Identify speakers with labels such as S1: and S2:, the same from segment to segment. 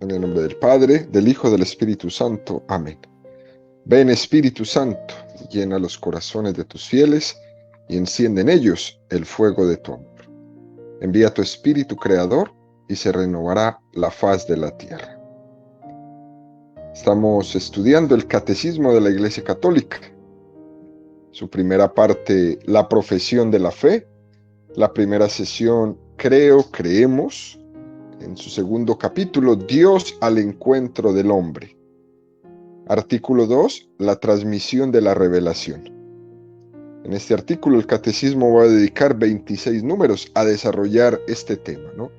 S1: En el nombre del Padre, del Hijo, del Espíritu Santo. Amén. Ven, Espíritu Santo, llena los corazones de tus fieles y enciende en ellos el fuego de tu amor. Envía tu Espíritu Creador y se renovará la faz de la tierra. Estamos estudiando el Catecismo de la Iglesia Católica. Su primera parte, la profesión de la fe. La primera sesión, creo, creemos. En su segundo capítulo, Dios al encuentro del hombre. Artículo 2, la transmisión de la revelación. En este artículo el catecismo va a dedicar 26 números a desarrollar este tema, ¿no?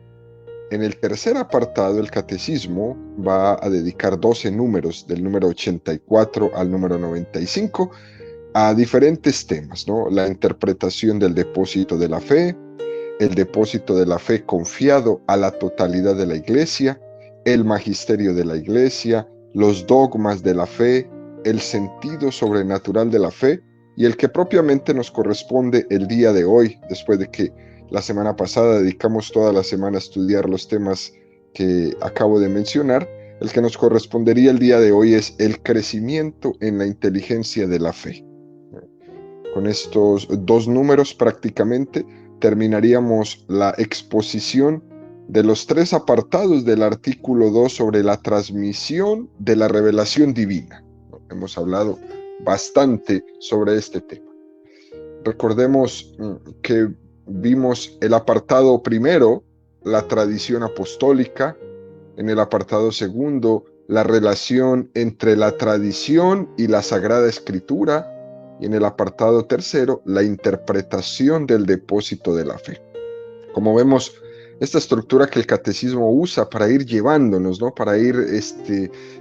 S1: En el tercer apartado el catecismo va a dedicar 12 números, del número 84 al número 95, a diferentes temas, ¿no? La interpretación del depósito de la fe, el depósito de la fe confiado a la totalidad de la Iglesia, el magisterio de la Iglesia, los dogmas de la fe, el sentido sobrenatural de la fe y el que propiamente nos corresponde el día de hoy, después de que la semana pasada dedicamos toda la semana a estudiar los temas que acabo de mencionar. El que nos correspondería el día de hoy es el crecimiento en la inteligencia de la fe. Con estos dos números prácticamente terminaríamos la exposición de los tres apartados del artículo 2 sobre la transmisión de la revelación divina. Hemos hablado bastante sobre este tema. Recordemos que vimos el apartado primero, la tradición apostólica, en el apartado segundo, la relación entre la tradición y la Sagrada Escritura, y en el apartado tercero, la interpretación del depósito de la fe. Como vemos, esta estructura que el catecismo usa para ir llevándonos, ¿no? Para ir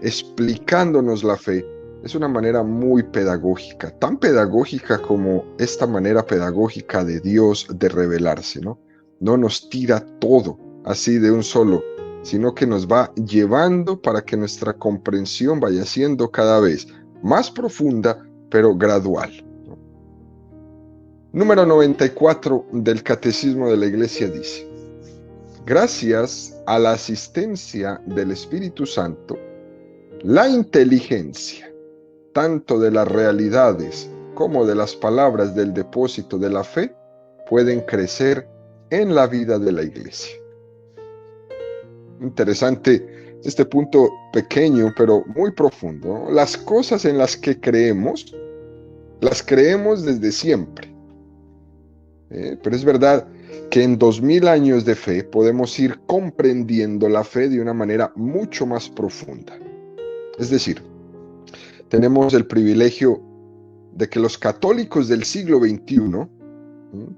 S1: explicándonos la fe, es una manera muy pedagógica, tan pedagógica como esta manera pedagógica de Dios de revelarse, ¿no? No nos tira todo así de un solo, sino que nos va llevando para que nuestra comprensión vaya siendo cada vez más profunda, pero gradual. Número 94 del Catecismo de la Iglesia dice: gracias a la asistencia del Espíritu Santo, la inteligencia, tanto de las realidades como de las palabras del depósito de la fe, pueden crecer en la vida de la Iglesia. Interesante este punto pequeño, pero muy profundo. Las cosas en las que creemos, las creemos desde siempre. Pero es verdad que en 2000 años de fe podemos ir comprendiendo la fe de una manera mucho más profunda. Es decir, tenemos el privilegio de que los católicos del siglo XXI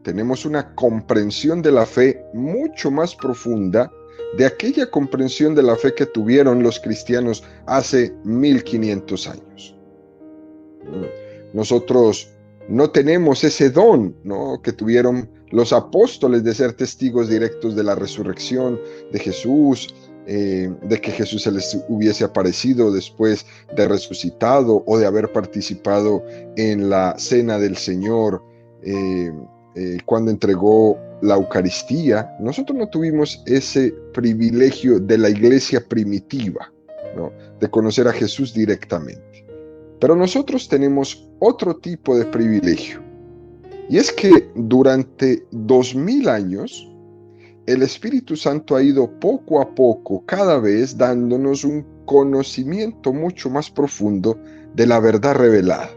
S1: tenemos una comprensión de la fe mucho más profunda de aquella comprensión de la fe que tuvieron los cristianos hace 1500 años. Nosotros no tenemos ese don, ¿no?, que tuvieron los apóstoles de ser testigos directos de la resurrección de Jesús, de que Jesús se les hubiese aparecido después de resucitado o de haber participado en la cena del Señor cuando entregó la Eucaristía. Nosotros no tuvimos ese privilegio de la iglesia primitiva, ¿no?, de conocer a Jesús directamente. Pero nosotros tenemos otro tipo de privilegio, y es que durante 2000 años el Espíritu Santo ha ido poco a poco, cada vez dándonos un conocimiento mucho más profundo de la verdad revelada.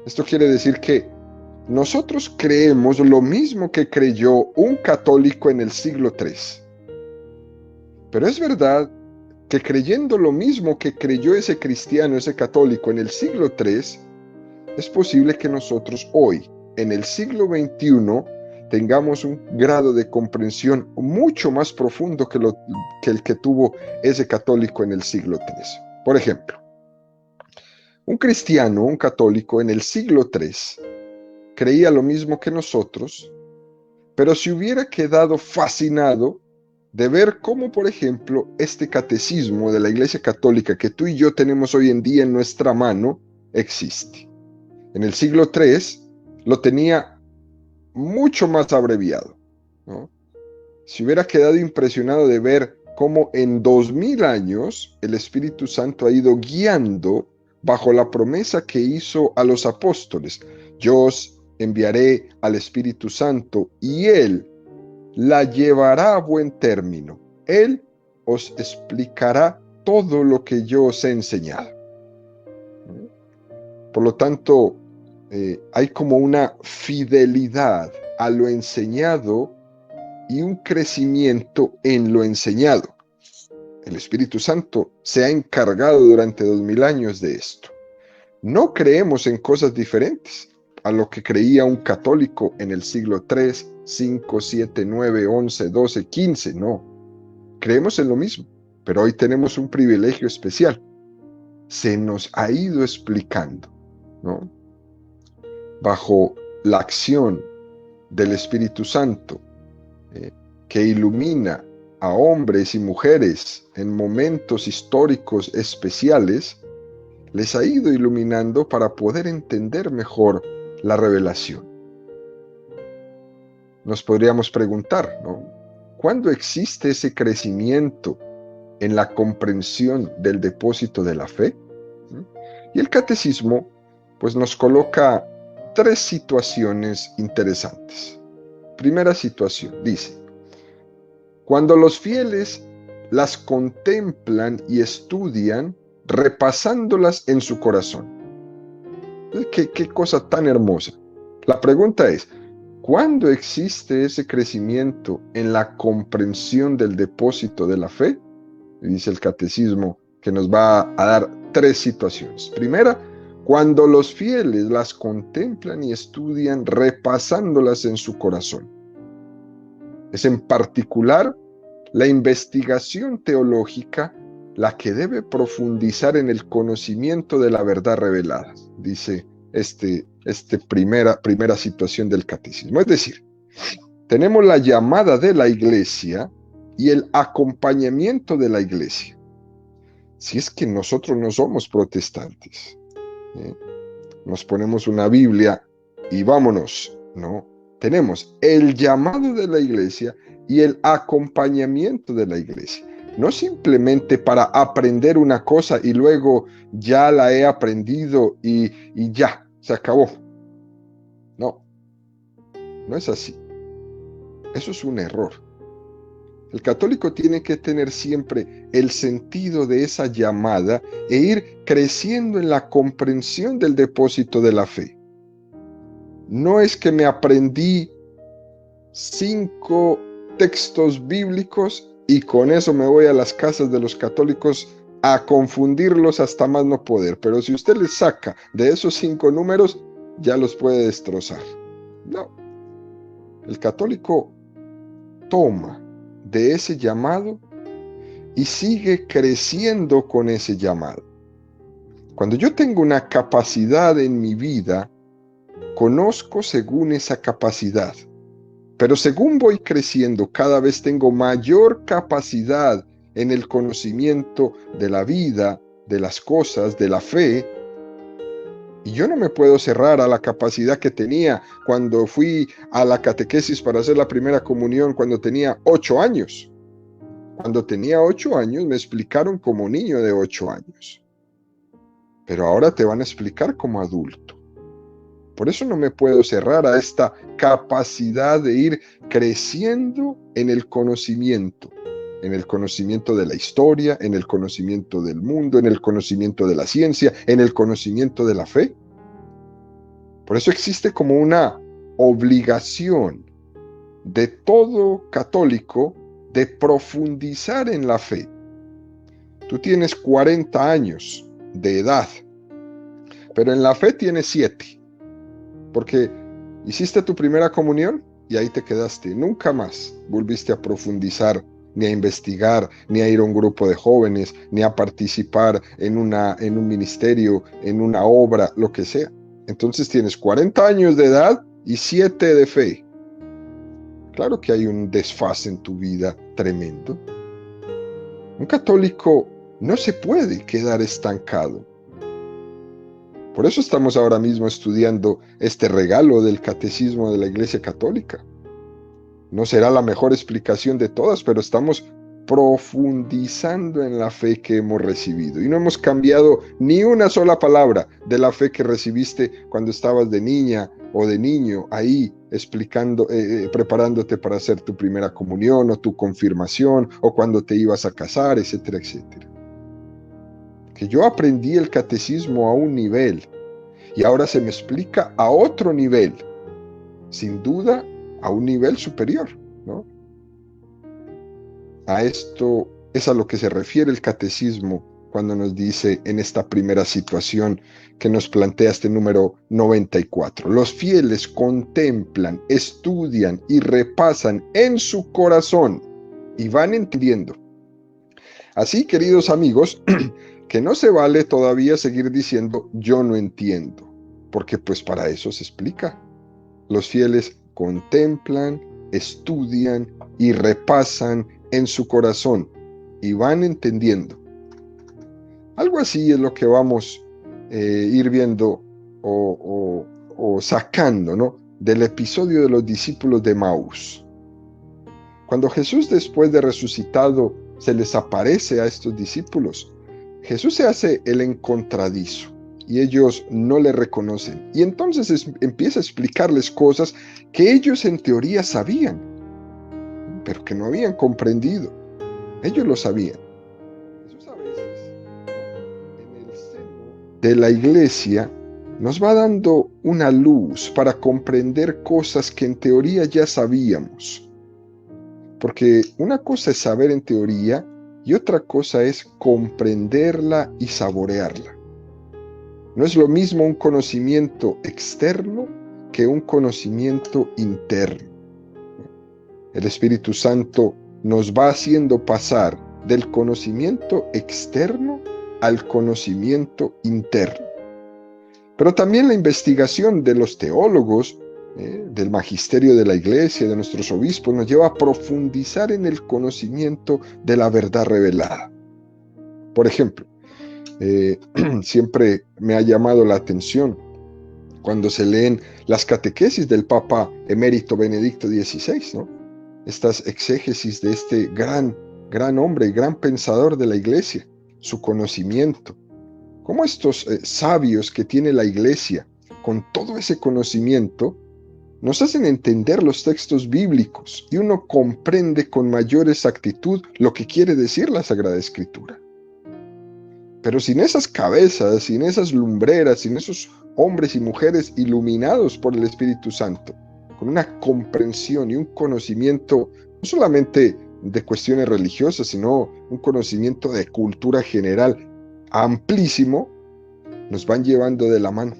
S1: Esto quiere decir que nosotros creemos lo mismo que creyó un católico en el siglo III. Pero es verdad que creyendo lo mismo que creyó ese cristiano, ese católico en el siglo III, es posible que nosotros hoy, en el siglo XXI, tengamos un grado de comprensión mucho más profundo que el que tuvo ese católico en el siglo III. Por ejemplo, un cristiano, un católico en el siglo III, creía lo mismo que nosotros, pero se hubiera quedado fascinado de ver cómo, por ejemplo, este catecismo de la Iglesia Católica que tú y yo tenemos hoy en día en nuestra mano existe. En el siglo III lo tenía mucho más abreviado, ¿no? Se hubiera quedado impresionado de ver cómo en 2000 años el Espíritu Santo ha ido guiando bajo la promesa que hizo a los apóstoles. Yo os enviaré al Espíritu Santo y Él la llevará a buen término. Él os explicará todo lo que yo os he enseñado. Por lo tanto, hay como una fidelidad a lo enseñado y un crecimiento en lo enseñado. El Espíritu Santo se ha encargado durante 2000 años de esto. No creemos en cosas diferentes a lo que creía un católico en el siglo 3, 5, 7, 9, 11, 12, 15, no. Creemos en lo mismo, pero hoy tenemos un privilegio especial. Se nos ha ido explicando, ¿no? Bajo la acción del Espíritu Santo, que ilumina a hombres y mujeres en momentos históricos especiales, les ha ido iluminando para poder entender mejor la revelación. Nos podríamos preguntar, ¿no? ¿Cuándo existe ese crecimiento en la comprensión del depósito de la fe? Y el catecismo, pues, nos coloca 3 situaciones interesantes. Primera situación, dice: cuando los fieles las contemplan y estudian, repasándolas en su corazón. ¿Qué cosa tan hermosa? La pregunta es, ¿cuándo existe ese crecimiento en la comprensión del depósito de la fe? Y dice el catecismo que nos va a dar 3 situaciones. Primera, cuando los fieles las contemplan y estudian, repasándolas en su corazón. Es en particular la investigación teológica la que debe profundizar en el conocimiento de la verdad revelada, dice primera situación del catecismo. Es decir, tenemos la llamada de la iglesia y el acompañamiento de la iglesia. Si es que nosotros no somos protestantes, nos ponemos una Biblia y vámonos, ¿no? Tenemos el llamado de la iglesia y el acompañamiento de la iglesia. No simplemente para aprender una cosa y luego ya la he aprendido y ya, se acabó. No, no es así. Eso es un error. El católico tiene que tener siempre el sentido de esa llamada e ir creciendo en la comprensión del depósito de la fe. No es que me aprendí 5 textos bíblicos y con eso me voy a las casas de los católicos a confundirlos hasta más no poder. Pero si usted les saca de esos 5 números, ya los puede destrozar. No. El católico toma de ese llamado y sigue creciendo con ese llamado. Cuando yo tengo una capacidad en mi vida, conozco según esa capacidad. Pero según voy creciendo, cada vez tengo mayor capacidad en el conocimiento de la vida, de las cosas, de la fe. Y yo no me puedo cerrar a la capacidad que tenía cuando fui a la catequesis para hacer la primera comunión cuando tenía 8 años. Cuando tenía 8 años me explicaron como niño de 8 años. Pero ahora te van a explicar como adulto. Por eso no me puedo cerrar a esta capacidad de ir creciendo en el conocimiento de la historia, en el conocimiento del mundo, en el conocimiento de la ciencia, en el conocimiento de la fe. Por eso existe como una obligación de todo católico de profundizar en la fe. Tú tienes 40 años de edad, pero en la fe tienes 7. Porque hiciste tu primera comunión y ahí te quedaste. Nunca más volviste a profundizar, ni a investigar, ni a ir a un grupo de jóvenes, ni a participar en un ministerio, en una obra, lo que sea. Entonces tienes 40 años de edad y 7 de fe. Claro que hay un desfase en tu vida tremendo. Un católico no se puede quedar estancado. Por eso estamos ahora mismo estudiando este regalo del Catecismo de la Iglesia Católica. No será la mejor explicación de todas, pero estamos profundizando en la fe que hemos recibido. Y no hemos cambiado ni una sola palabra de la fe que recibiste cuando estabas de niña o de niño, ahí explicando, preparándote para hacer tu primera comunión o tu confirmación, o cuando te ibas a casar, etcétera, etcétera. Que yo aprendí el catecismo a un nivel y ahora se me explica a otro nivel, sin duda a un nivel superior, ¿no? A esto es a lo que se refiere el catecismo cuando nos dice en esta primera situación que nos plantea este número 94. Los fieles contemplan, estudian y repasan en su corazón y van entendiendo. Así, queridos amigos, que no se vale todavía seguir diciendo yo no entiendo, porque pues para eso se explica. Los fieles contemplan, estudian y repasan en su corazón y van entendiendo. Algo así es lo que vamos ir viendo o sacando, ¿no?, del episodio de los discípulos de Maús. Cuando Jesús, después de resucitado, se les aparece a estos discípulos, Jesús se hace el encontradizo y ellos no le reconocen. Y entonces empieza a explicarles cosas que ellos en teoría sabían, pero que no habían comprendido. Ellos lo sabían. Jesús a veces, en el seno de la iglesia, nos va dando una luz para comprender cosas que en teoría ya sabíamos. Porque una cosa es saber en teoría y otra cosa es comprenderla y saborearla. No es lo mismo un conocimiento externo que un conocimiento interno. El Espíritu Santo nos va haciendo pasar del conocimiento externo al conocimiento interno. Pero también la investigación de los teólogos, del magisterio de la iglesia, de nuestros obispos, nos lleva a profundizar en el conocimiento de la verdad revelada. Por ejemplo, siempre me ha llamado la atención cuando se leen las catequesis del Papa emérito Benedicto XVI, ¿no? Estas exégesis de este gran hombre y gran pensador de la iglesia, su conocimiento. Cómo estos sabios que tiene la iglesia, con todo ese conocimiento, nos hacen entender los textos bíblicos y uno comprende con mayor exactitud lo que quiere decir la Sagrada Escritura. Pero sin esas cabezas, sin esas lumbreras, sin esos hombres y mujeres iluminados por el Espíritu Santo, con una comprensión y un conocimiento no solamente de cuestiones religiosas, sino un conocimiento de cultura general amplísimo, nos van llevando de la mano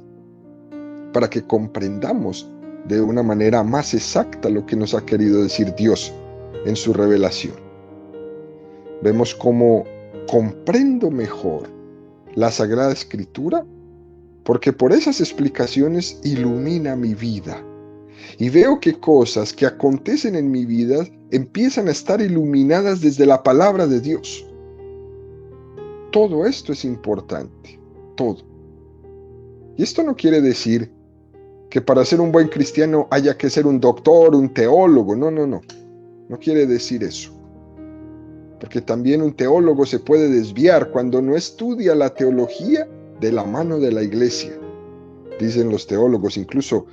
S1: para que comprendamos de una manera más exacta lo que nos ha querido decir Dios en su revelación. Vemos cómo comprendo mejor la Sagrada Escritura porque por esas explicaciones ilumina mi vida y veo que cosas que acontecen en mi vida empiezan a estar iluminadas desde la palabra de Dios. Todo esto es importante, todo. Y esto no quiere decir que para ser un buen cristiano haya que ser un doctor, un teólogo. No. No quiere decir eso. Porque también un teólogo se puede desviar cuando no estudia la teología de la mano de la iglesia. Dicen los teólogos, incluso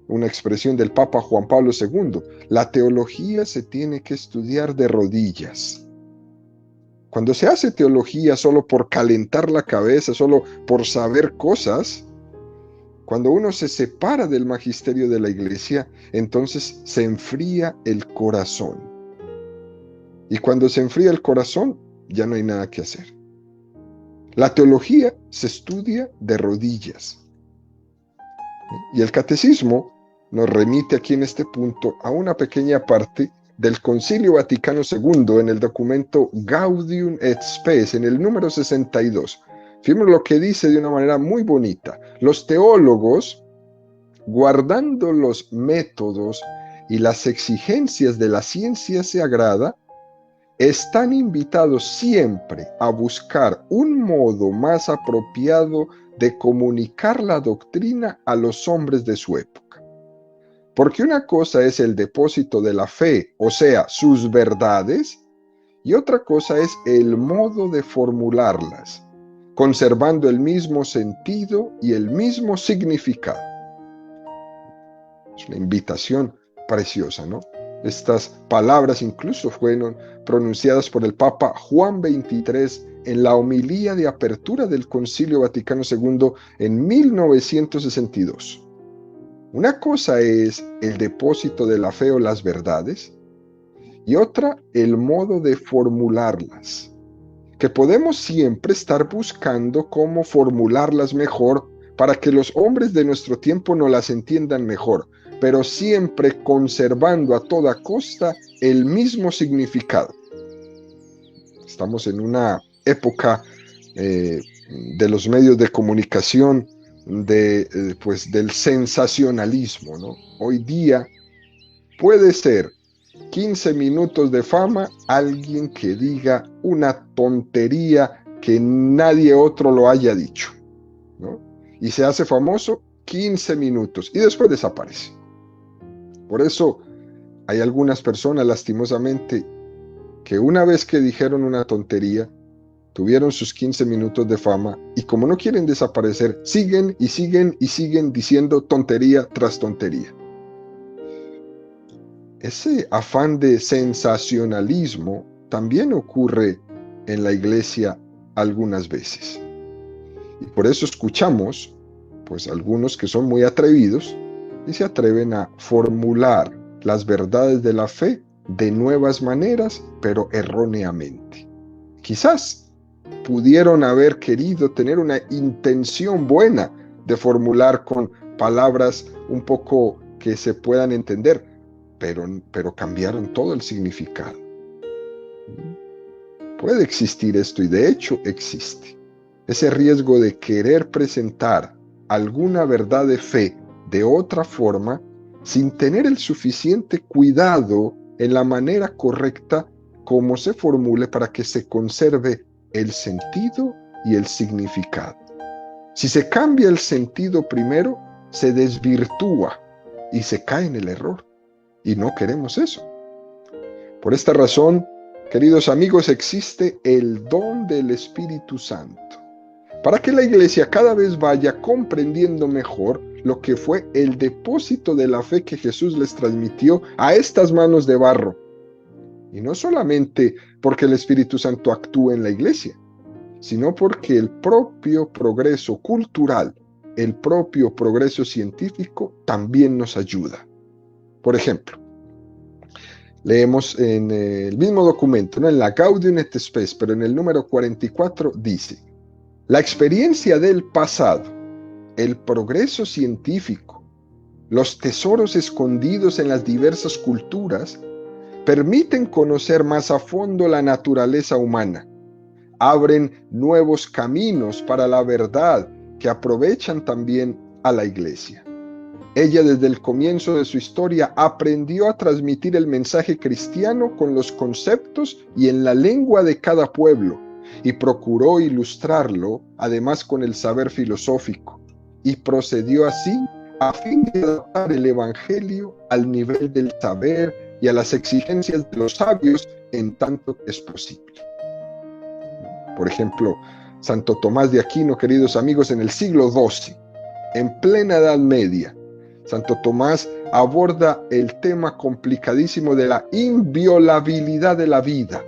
S1: una expresión del Papa Juan Pablo II, la teología se tiene que estudiar de rodillas. Cuando se hace teología solo por calentar la cabeza, solo por saber cosas, cuando uno se separa del magisterio de la iglesia, entonces se enfría el corazón. Y cuando se enfría el corazón, ya no hay nada que hacer. La teología se estudia de rodillas. Y el catecismo nos remite aquí en este punto a una pequeña parte del Concilio Vaticano II en el documento Gaudium et Spes, en el número 62. Fíjense lo que dice de una manera muy bonita. Los teólogos, guardando los métodos y las exigencias de la ciencia sagrada, están invitados siempre a buscar un modo más apropiado de comunicar la doctrina a los hombres de su época. Porque una cosa es el depósito de la fe, o sea, sus verdades, y otra cosa es el modo de formularlas, conservando el mismo sentido y el mismo significado. Es una invitación preciosa, ¿no? Estas palabras incluso fueron pronunciadas por el Papa Juan XXIII en la homilía de apertura del Concilio Vaticano II en 1962. Una cosa es el depósito de la fe o las verdades, y otra el modo de formularlas, que podemos siempre estar buscando cómo formularlas mejor para que los hombres de nuestro tiempo nos las entiendan mejor, pero siempre conservando a toda costa el mismo significado. Estamos en una época de los medios de comunicación del sensacionalismo, ¿no? Hoy día puede ser 15 minutos de fama alguien que diga una tontería que nadie otro lo haya dicho, ¿no? Y se hace famoso 15 minutos y después desaparece. Por eso hay algunas personas, lastimosamente, que una vez que dijeron una tontería, tuvieron sus 15 minutos de fama y como no quieren desaparecer, siguen y siguen y siguen diciendo tontería tras tontería. Ese afán de sensacionalismo también ocurre en la iglesia algunas veces. Y por eso escuchamos, pues, algunos que son muy atrevidos y se atreven a formular las verdades de la fe de nuevas maneras, pero erróneamente. Quizás pudieron haber querido tener una intención buena de formular con palabras un poco que se puedan entender, pero cambiaron todo el significado. Puede existir esto, y de hecho existe. Ese riesgo de querer presentar alguna verdad de fe de otra forma sin tener el suficiente cuidado en la manera correcta como se formule para que se conserve el sentido y el significado. Si se cambia el sentido primero, se desvirtúa y se cae en el error. Y no queremos eso. Por esta razón, queridos amigos, existe el don del Espíritu Santo, para que la iglesia cada vez vaya comprendiendo mejor lo que fue el depósito de la fe que Jesús les transmitió a estas manos de barro. Y no solamente porque el Espíritu Santo actúa en la iglesia, sino porque el propio progreso cultural, el propio progreso científico también nos ayuda. Por ejemplo, leemos en el mismo documento, ¿no?, en la Gaudium et Spes, pero en el número 44 dice: la experiencia del pasado, el progreso científico, los tesoros escondidos en las diversas culturas permiten conocer más a fondo la naturaleza humana, abren nuevos caminos para la verdad que aprovechan también a la iglesia. Ella desde el comienzo de su historia aprendió a transmitir el mensaje cristiano con los conceptos y en la lengua de cada pueblo, y procuró ilustrarlo además con el saber filosófico, y procedió así a fin de adaptar el evangelio al nivel del saber y a las exigencias de los sabios en tanto que es posible. Por ejemplo, Santo Tomás de Aquino, queridos amigos, en el siglo XII, en plena Edad Media, Santo Tomás aborda el tema complicadísimo de la inviolabilidad de la vida.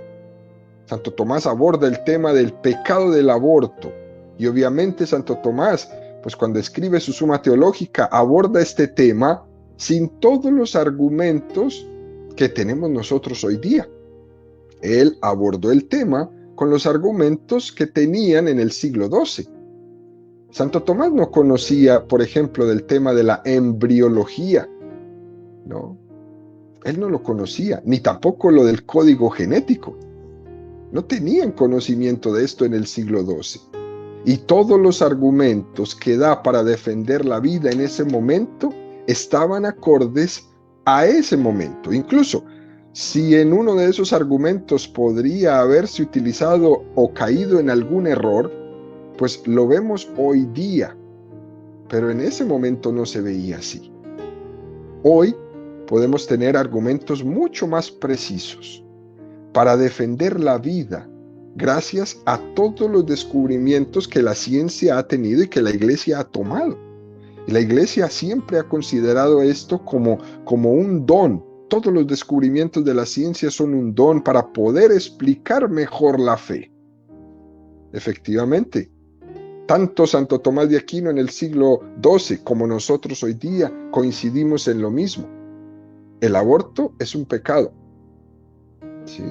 S1: Santo Tomás aborda el tema del pecado del aborto. Y obviamente Santo Tomás, pues cuando escribe su Suma Teológica, aborda este tema sin todos los argumentos que tenemos nosotros hoy día. Él abordó el tema con los argumentos que tenían en el siglo XII. Santo Tomás no conocía, por ejemplo, del tema de la embriología, ¿no? Él no lo conocía, ni tampoco lo del código genético. No tenían conocimiento de esto en el siglo XII. Y todos los argumentos que da para defender la vida en ese momento estaban acordes a ese momento. Incluso, si en uno de esos argumentos podría haberse utilizado o caído en algún error, pues lo vemos hoy día, pero en ese momento no se veía así. Hoy podemos tener argumentos mucho más precisos, para defender la vida, gracias a todos los descubrimientos que la ciencia ha tenido y que la Iglesia ha tomado. Y la Iglesia siempre ha considerado esto como un don. Todos los descubrimientos de la ciencia son un don para poder explicar mejor la fe. Efectivamente, tanto Santo Tomás de Aquino en el siglo XII como nosotros hoy día coincidimos en lo mismo. El aborto es un pecado. ¿Sí?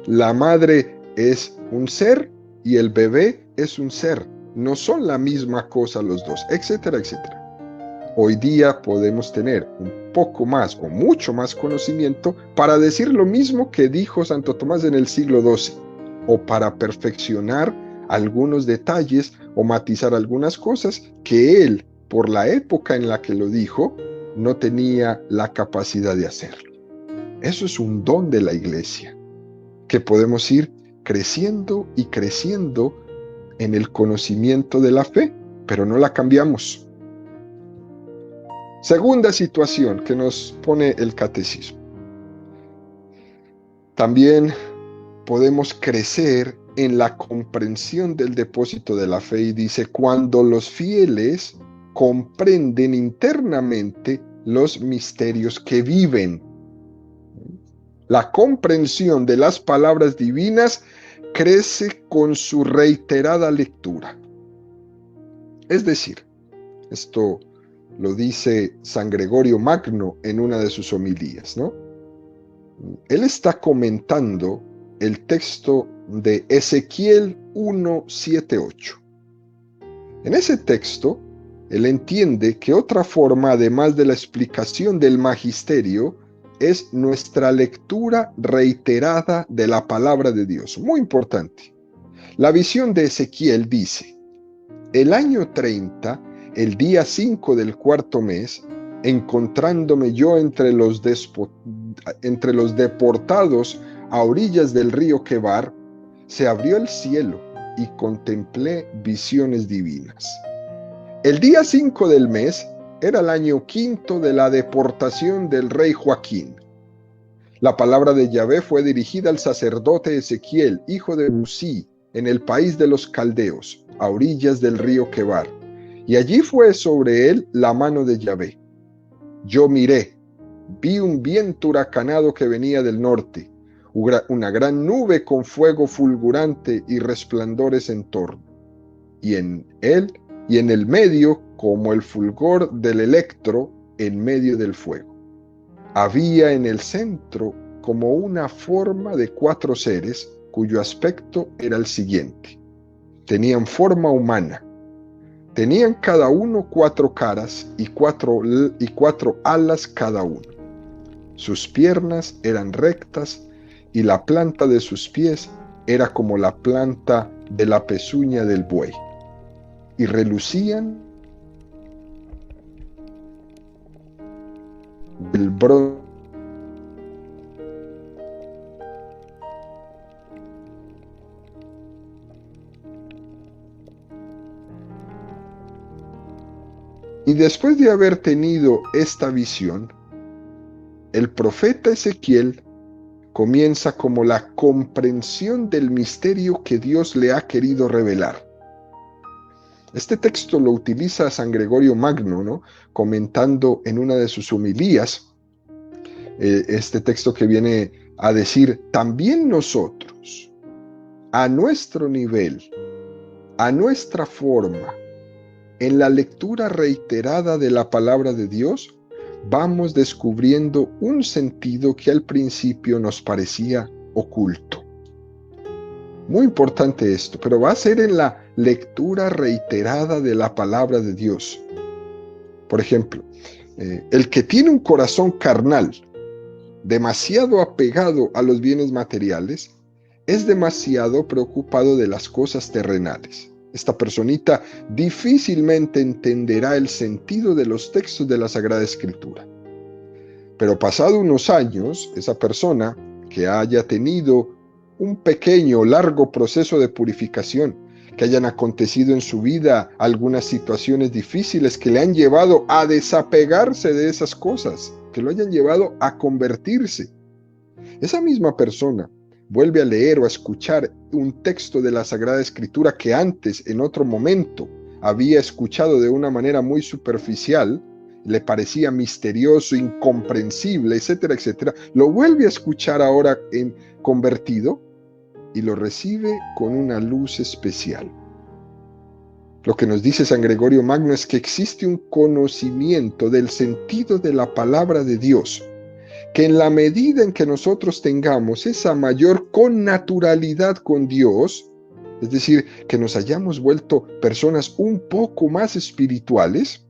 S1: La madre es un ser y el bebé es un ser. No son la misma cosa los dos, etcétera, etcétera. Hoy día podemos tener un poco más o mucho más conocimiento para decir lo mismo que dijo Santo Tomás en el siglo XII, o para perfeccionar algunos detalles o matizar algunas cosas que él, por la época en la que lo dijo, no tenía la capacidad de hacerlo. Eso es un don de la Iglesia, que podemos ir creciendo y creciendo en el conocimiento de la fe, pero no la cambiamos. Segunda situación que nos pone el catecismo. También podemos crecer en la comprensión del depósito de la fe, y dice, cuando los fieles comprenden internamente los misterios que viven. La comprensión de las palabras divinas crece con su reiterada lectura. Es decir, esto lo dice San Gregorio Magno en una de sus homilías, ¿no? Él está comentando el texto de Ezequiel 1:7-8. En ese texto, él entiende que otra forma, además de la explicación del magisterio, es nuestra lectura reiterada de la palabra de Dios. Muy importante. La visión de Ezequiel dice: el año 30, el día 5 del cuarto mes, encontrándome yo entre los deportados a orillas del río Quebar, se abrió el cielo y contemplé visiones divinas. El día 5 del mes era el año quinto de la deportación del rey Joaquín. La palabra de Yahvé fue dirigida al sacerdote Ezequiel, hijo de Busí, en el país de los caldeos, a orillas del río Quebar, y allí fue sobre él la mano de Yahvé. Yo miré, vi un viento huracanado que venía del norte, una gran nube con fuego fulgurante y resplandores en torno, y en él y en el medio como el fulgor del electro en medio del fuego. Había en el centro como una forma de 4 seres, cuyo aspecto era el siguiente. Tenían forma humana. Tenían cada uno 4 caras y cuatro alas cada uno. Sus piernas eran rectas y la planta de sus pies era como la planta de la pezuña del buey. Y relucían del bronce Y después de haber tenido esta visión, el profeta Ezequiel comienza como la comprensión del misterio que Dios le ha querido revelar. Este texto lo utiliza San Gregorio Magno, ¿no?, comentando en una de sus homilías, este texto que viene a decir: también nosotros, a nuestro nivel, a nuestra forma, en la lectura reiterada de la palabra de Dios, vamos descubriendo un sentido que al principio nos parecía oculto. Muy importante esto, pero va a ser en la lectura reiterada de la palabra de Dios. Por ejemplo, el que tiene un corazón carnal, demasiado apegado a los bienes materiales, es demasiado preocupado de las cosas terrenales. Esta personita difícilmente entenderá el sentido de los textos de la Sagrada Escritura. Pero pasado unos años, esa persona que haya tenido un pequeño, largo proceso de purificación, que hayan acontecido en su vida algunas situaciones difíciles que le han llevado a desapegarse de esas cosas, que lo hayan llevado a convertirse, Esa misma persona vuelve a leer o a escuchar un texto de la Sagrada Escritura que antes, en otro momento, había escuchado de una manera muy superficial, le parecía misterioso, incomprensible, etcétera, etcétera, lo vuelve a escuchar ahora en convertido y lo recibe con una luz especial. Lo que nos dice San Gregorio Magno es que existe un conocimiento del sentido de la palabra de Dios, que en la medida en que nosotros tengamos esa mayor connaturalidad con Dios, es decir, que nos hayamos vuelto personas un poco más espirituales,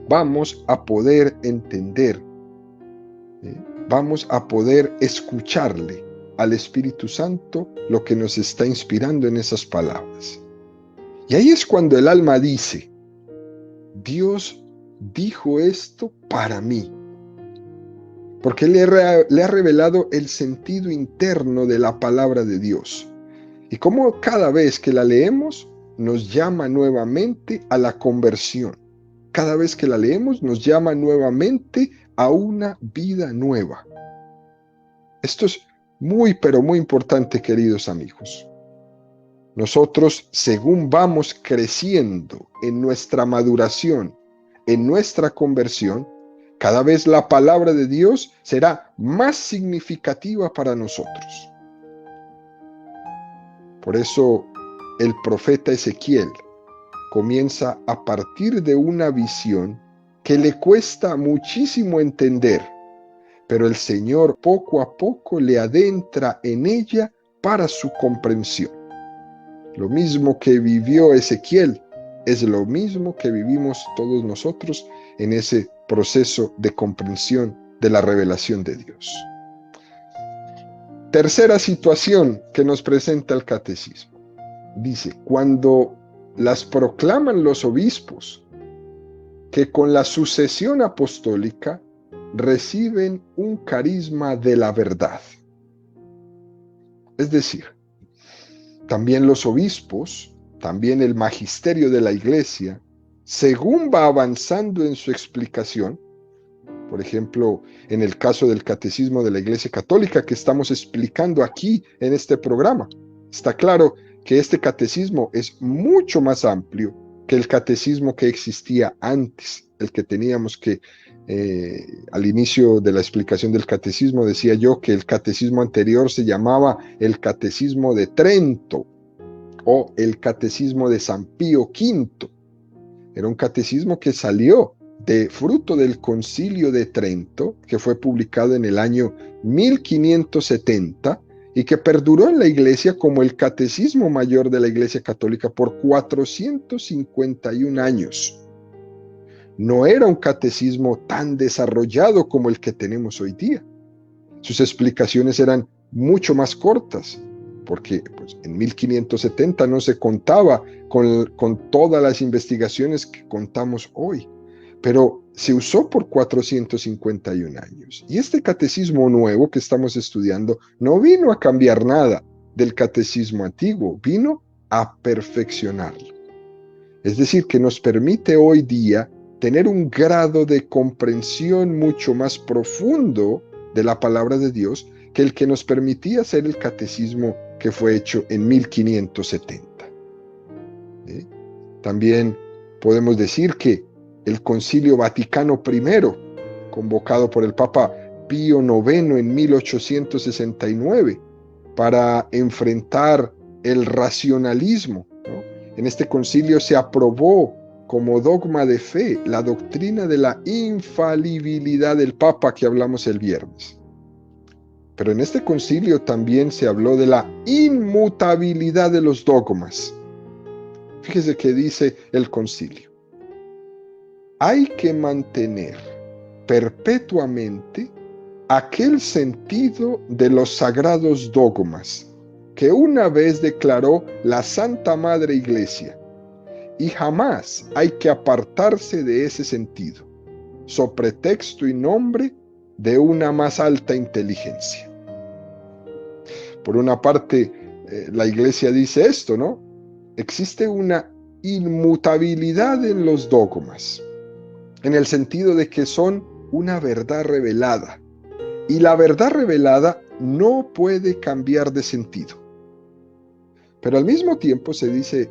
S1: vamos a poder entender, vamos a poder escucharle al Espíritu Santo lo que nos está inspirando en esas palabras. Y ahí es cuando el alma dice, Dios dijo esto para mí, porque le ha revelado el sentido interno de la palabra de Dios. Y como cada vez que la leemos, nos llama nuevamente a la conversión. Cada vez que la leemos, nos llama nuevamente a una vida nueva. Esto es muy, pero muy importante, queridos amigos. Nosotros, según vamos creciendo en nuestra maduración, en nuestra conversión, cada vez la palabra de Dios será más significativa para nosotros. Por eso el profeta Ezequiel comienza a partir de una visión que le cuesta muchísimo entender, pero el Señor poco a poco le adentra en ella para su comprensión. Lo mismo que vivió Ezequiel es lo mismo que vivimos todos nosotros en ese proceso de comprensión de la revelación de Dios. Tercera situación que nos presenta el catecismo. Dice, cuando las proclaman los obispos, que con la sucesión apostólica reciben un carisma de la verdad. Es decir, también los obispos, también el magisterio de la Iglesia, según va avanzando en su explicación, por ejemplo, en el caso del Catecismo de la Iglesia Católica que estamos explicando aquí en este programa, está claro que este catecismo es mucho más amplio que el catecismo que existía antes, el que teníamos que, al inicio de la explicación del catecismo, decía yo que el catecismo anterior se llamaba el Catecismo de Trento o el Catecismo de San Pío V. Era un catecismo que salió de fruto del Concilio de Trento, que fue publicado en el año 1570 y que perduró en la Iglesia como el catecismo mayor de la Iglesia Católica por 451 años. No era un catecismo tan desarrollado como el que tenemos hoy día. Sus explicaciones eran mucho más cortas, porque pues, en 1570 no se contaba con todas las investigaciones que contamos hoy, pero se usó por 451 años. Y este catecismo nuevo que estamos estudiando no vino a cambiar nada del catecismo antiguo, vino a perfeccionarlo. Es decir, que nos permite hoy día tener un grado de comprensión mucho más profundo de la palabra de Dios que el que nos permitía hacer el catecismo que fue hecho en 1570. También podemos decir que el Concilio Vaticano I, convocado por el Papa Pío IX en 1869 para enfrentar el racionalismo, ¿no? En este concilio se aprobó como dogma de fe la doctrina de la infalibilidad del Papa que hablamos el viernes. Pero en este concilio también se habló de la inmutabilidad de los dogmas. Fíjese que dice el concilio. Hay que mantener perpetuamente aquel sentido de los sagrados dogmas que una vez declaró la Santa Madre Iglesia, y jamás hay que apartarse de ese sentido, so pretexto y nombre de una más alta inteligencia. Por una parte, la Iglesia dice esto, ¿no? Existe una inmutabilidad en los dogmas, en el sentido de que son una verdad revelada. Y la verdad revelada no puede cambiar de sentido. Pero al mismo tiempo se dice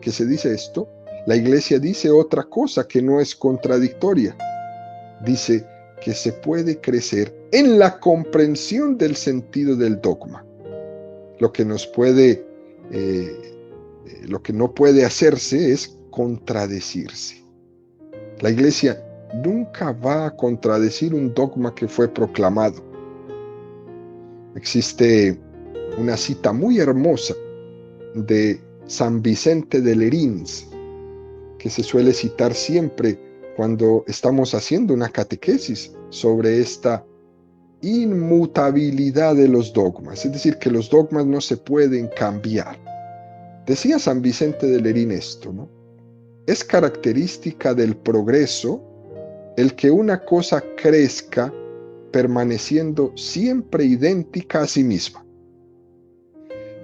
S1: esto, la Iglesia dice otra cosa que no es contradictoria. Dice que se puede crecer en la comprensión del sentido del dogma. Lo que no puede hacerse es contradecirse. La Iglesia nunca va a contradecir un dogma que fue proclamado. Existe una cita muy hermosa de San Vicente de Lérins, que se suele citar siempre cuando estamos haciendo una catequesis sobre esta inmutabilidad de los dogmas, es decir, que los dogmas no se pueden cambiar. Decía San Vicente de Lérins esto, ¿no? Es característica del progreso el que una cosa crezca permaneciendo siempre idéntica a sí misma.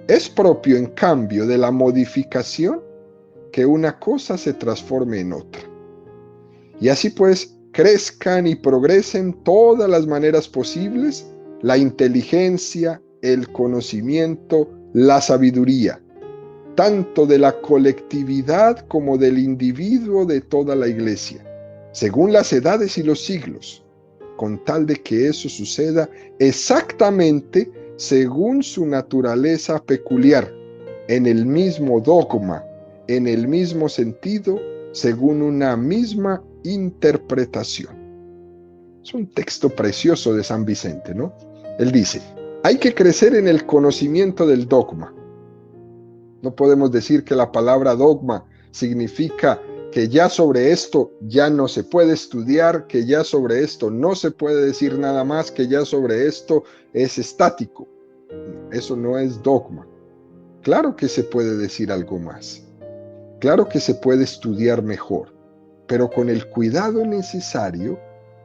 S1: Es propio, en cambio, de la modificación que una cosa se transforme en otra. Y así pues, crezcan y progresen todas las maneras posibles la inteligencia, el conocimiento, la sabiduría, tanto de la colectividad como del individuo de toda la Iglesia, según las edades y los siglos, con tal de que eso suceda exactamente según su naturaleza peculiar, en el mismo dogma, en el mismo sentido, según una misma interpretación. Es un texto precioso de San Vicente, ¿no? Él dice, hay que crecer en el conocimiento del dogma. No podemos decir que la palabra dogma significa que ya sobre esto ya no se puede estudiar, que ya sobre esto no se puede decir nada más, que ya sobre esto es estático. Eso no es dogma. Claro que se puede decir algo más. Claro que se puede estudiar mejor, pero con el cuidado necesario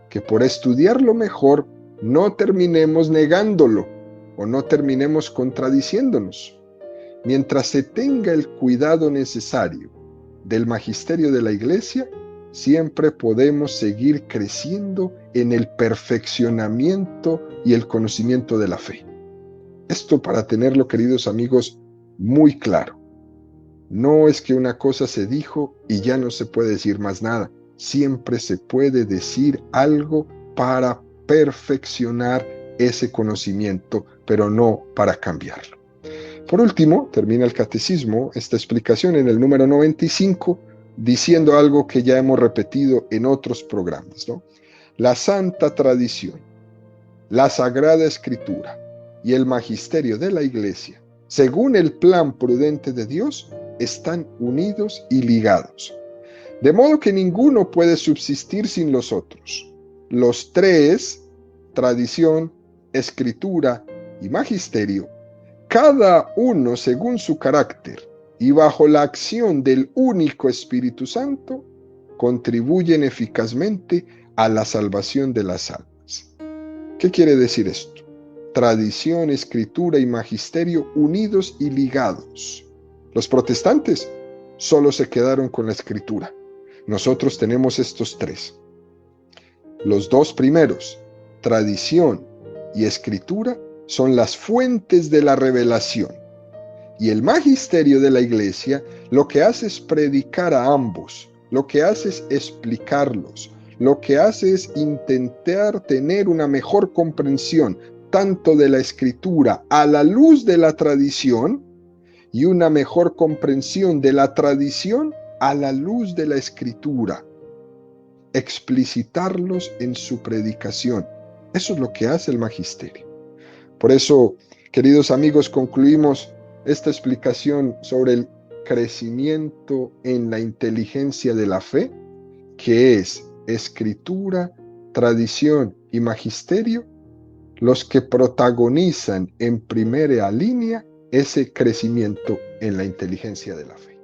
S1: que por estudiarlo mejor no terminemos negándolo o no terminemos contradiciéndonos. Mientras se tenga el cuidado necesario del magisterio de la Iglesia, siempre podemos seguir creciendo en el perfeccionamiento y el conocimiento de la fe. Esto para tenerlo, queridos amigos, muy claro. No es que una cosa se dijo y ya no se puede decir más nada. Siempre se puede decir algo para perfeccionar ese conocimiento, pero no para cambiarlo. Por último, termina el catecismo, esta explicación en el número 95, diciendo algo que ya hemos repetido en otros programas, ¿no? La santa tradición, la sagrada escritura y el magisterio de la Iglesia, según el plan prudente de Dios, están unidos y ligados, de modo que ninguno puede subsistir sin los otros. Los tres, tradición, escritura y magisterio, cada uno según su carácter y bajo la acción del único Espíritu Santo, contribuyen eficazmente a la salvación de las almas. ¿Qué quiere decir esto? Tradición, escritura y magisterio unidos y ligados. Los protestantes solo se quedaron con la escritura. Nosotros tenemos estos tres. Los dos primeros, tradición y escritura, son las fuentes de la revelación. Y el magisterio de la Iglesia lo que hace es predicar a ambos, lo que hace es explicarlos, lo que hace es intentar tener una mejor comprensión tanto de la escritura a la luz de la tradición y una mejor comprensión de la tradición a la luz de la escritura. Explicitarlos en su predicación. Eso es lo que hace el magisterio. Por eso, queridos amigos, concluimos esta explicación sobre el crecimiento en la inteligencia de la fe, que es escritura, tradición y magisterio, los que protagonizan en primera línea ese crecimiento en la inteligencia de la fe.